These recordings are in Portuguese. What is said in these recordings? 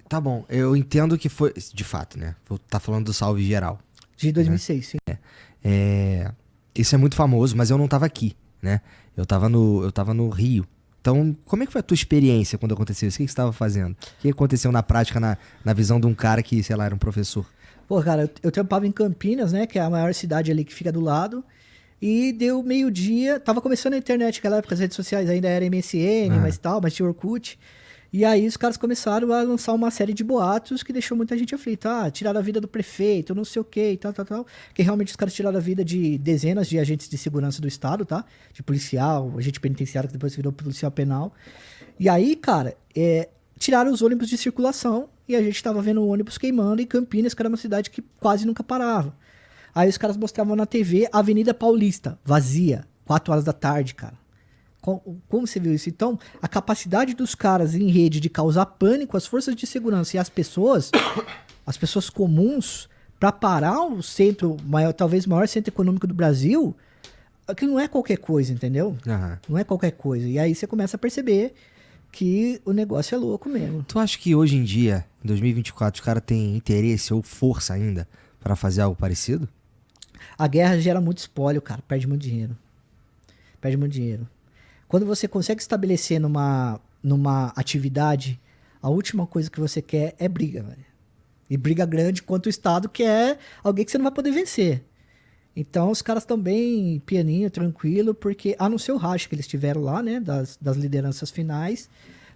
Tá bom, eu entendo que foi, de fato, né? Vou tá falando do Salve Geral. De 2006, sim. Isso é muito famoso, mas eu não tava aqui, né? Eu tava no Rio. Então, como é que foi a tua experiência quando aconteceu isso? O que você estava fazendo? O que aconteceu na prática, na visão de um cara que, sei lá, era um professor? Pô, cara, eu trampava em Campinas, né? Que é a maior cidade ali que fica do lado. E deu meio-dia. Tava começando a internet naquela época, as redes sociais ainda era MSN, Ah, mas tinha Orkut. E aí os caras começaram a lançar uma série de boatos que deixou muita gente aflita. Ah, tiraram a vida do prefeito, não sei o quê, e tal, tal, tal. Que realmente os caras tiraram a vida de dezenas de agentes de segurança do Estado, tá? De policial, agente penitenciário, que depois virou policial penal. E aí, cara, tiraram os ônibus de circulação e a gente tava vendo o ônibus queimando em Campinas, que era uma cidade que quase nunca parava. Aí os caras mostravam na TV a Avenida Paulista, vazia, 4 horas da tarde, cara. Como você viu isso? Então, a capacidade dos caras em rede de causar pânico às forças de segurança e às pessoas comuns, pra parar o centro, maior, talvez o maior centro econômico do Brasil, aquilo não é qualquer coisa, entendeu? aham. Não é qualquer coisa. E aí você começa a perceber que o negócio é louco mesmo. Tu acha que hoje em dia, em 2024, os caras têm interesse ou força ainda pra fazer algo parecido? A guerra gera muito espólio, cara. Perde muito dinheiro. Perde muito dinheiro. Quando você consegue estabelecer numa atividade, a última coisa que você quer é briga, velho. E briga grande quanto o Estado quer alguém que você não vai poder vencer. Então os caras estão bem pianinho, tranquilo, porque a não ser o racha que eles tiveram lá, né, das lideranças finais,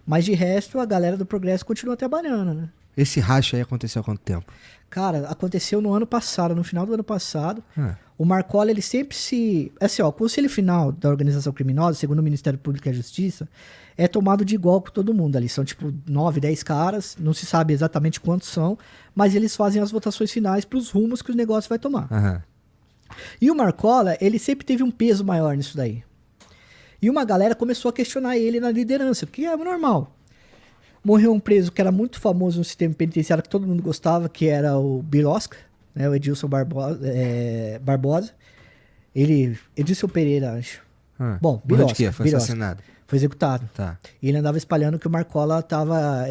mas de resto a galera do Progresso continua trabalhando, né? Esse racha aí aconteceu há quanto tempo? Cara, aconteceu no ano passado, no final do ano passado. Ah, O Marcola, ele sempre se... Assim, ó, o conselho final da organização criminosa, segundo o Ministério Público e a Justiça, é tomado de igual com todo mundo ali. São, tipo, 9, 10 caras, não se sabe exatamente quantos são, mas eles fazem as votações finais para os rumos que o negócio vai tomar. aham. E o Marcola, ele sempre teve um peso maior nisso daí. E uma galera começou a questionar ele na liderança, porque é normal. Morreu um preso que era muito famoso no sistema penitenciário, que todo mundo gostava, que era o Birosca, né, o Edilson Barbosa. Edilson Pereira, acho. Ah. Bom, Morreu de quê? Birosca, Foi Birosca. assassinado. Foi executado. Tá. E ele andava espalhando que o Marcola tava...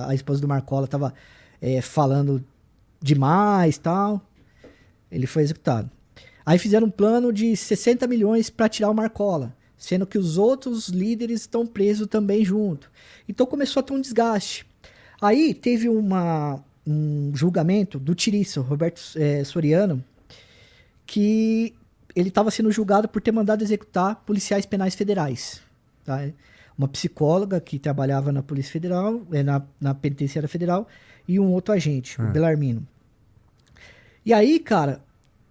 a esposa do Marcola tava falando demais e tal. Ele foi executado. Aí fizeram um plano de 60 milhões para tirar o Marcola, sendo que os outros líderes estão presos também junto. Então começou a ter um desgaste. Aí teve um julgamento do Tiriça, Roberto Soriano, que ele estava sendo julgado por ter mandado executar policiais penais federais. Tá? Uma psicóloga que trabalhava na Polícia Federal, na Penitenciária Federal, e um outro agente, o Belarmino. E aí, cara,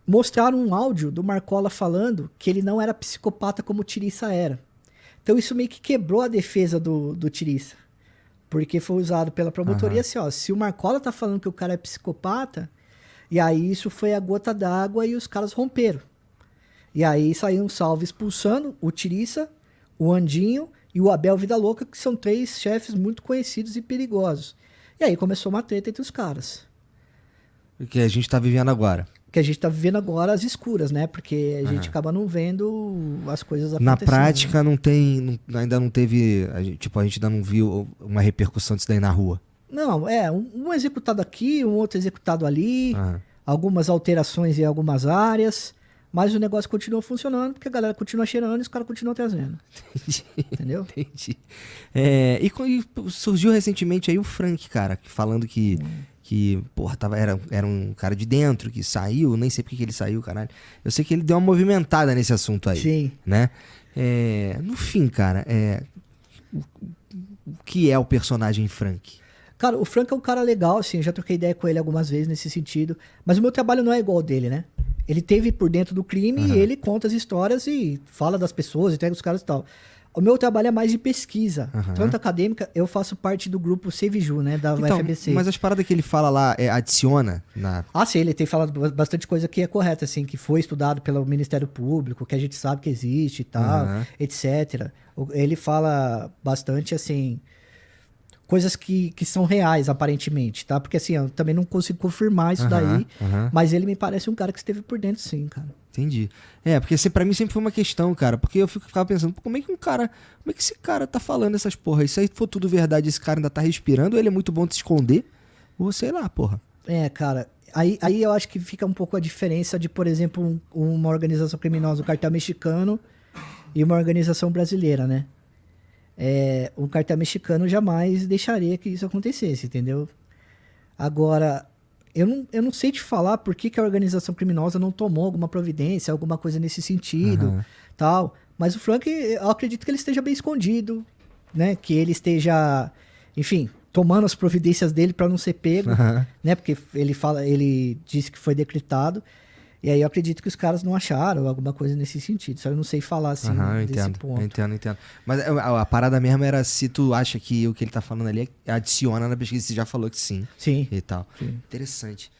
mostraram um áudio do Marcola falando que ele não era psicopata como o Tiriça era. Então isso meio que quebrou a defesa do Tiriça. Porque foi usado pela promotoria assim, ó, se o Marcola tá falando que o cara é psicopata, e aí isso foi a gota d'água e os caras romperam. E aí saiu um salve expulsando o Tiriça, o Andinho e o Abel Vida Louca, que são 3 chefes muito conhecidos e perigosos. E aí começou uma treta entre os caras. O que a gente tá vivendo agora. Que a gente tá vivendo agora as escuras, né? Porque a gente acaba não vendo as coisas acontecendo. Na prática, não tem. Ainda não teve. A gente ainda não viu uma repercussão disso daí na rua. Não, um executado aqui, um outro executado ali, Aham. algumas alterações em algumas áreas, mas o negócio continua funcionando porque a galera continua cheirando e os caras continuam trazendo. Entendeu? Entendi. E surgiu recentemente aí o Frank, cara, falando que porra, era um cara de dentro que saiu, nem sei porque que ele saiu, caralho. Eu sei que ele deu uma movimentada nesse assunto aí. Sim. Né? No fim, cara, o que é o personagem Frank? Cara, o Frank é um cara legal, assim, eu já troquei ideia com ele algumas vezes nesse sentido, mas o meu trabalho não é igual ao dele, né? Ele teve por dentro do crime e ele conta as histórias e fala das pessoas, entrega os caras e tal. O meu trabalho é mais de pesquisa, tanto acadêmica, eu faço parte do grupo Save Ju, né, da Então, UFABC. mas as paradas que ele fala lá, adiciona na... Ah, sim, ele tem falado bastante coisa que é correta, assim, que foi estudado pelo Ministério Público, que a gente sabe que existe e tal, etc. Ele fala bastante, assim, coisas que são reais, aparentemente, tá? Porque assim, eu também não consigo confirmar isso daí, mas ele me parece um cara que esteve por dentro, sim, cara. Entendi. Porque pra mim sempre foi uma questão, cara, porque eu ficava pensando, pô, como é que esse cara tá falando essas porra? E se aí for tudo verdade, esse cara ainda tá respirando, ou ele é muito bom de se esconder, ou sei lá, porra. Cara, aí eu acho que fica um pouco a diferença de, por exemplo, uma organização criminosa, o cartel mexicano, e uma organização brasileira, né? O cartel mexicano jamais deixaria que isso acontecesse, entendeu? Agora, eu não sei te falar por que a organização criminosa não tomou alguma providência, alguma coisa nesse sentido, tal. Mas o Frank, eu acredito que ele esteja bem escondido, né? Que ele esteja, enfim, tomando as providências dele para não ser pego, né? Porque ele disse que foi decretado. E aí eu acredito que os caras não acharam alguma coisa nesse sentido. Só eu não sei falar assim desse ponto. Eu entendo. Mas a parada mesmo era se tu acha que o que ele tá falando ali adiciona na pesquisa, você já falou que sim. Sim. E tal. Sim. Interessante.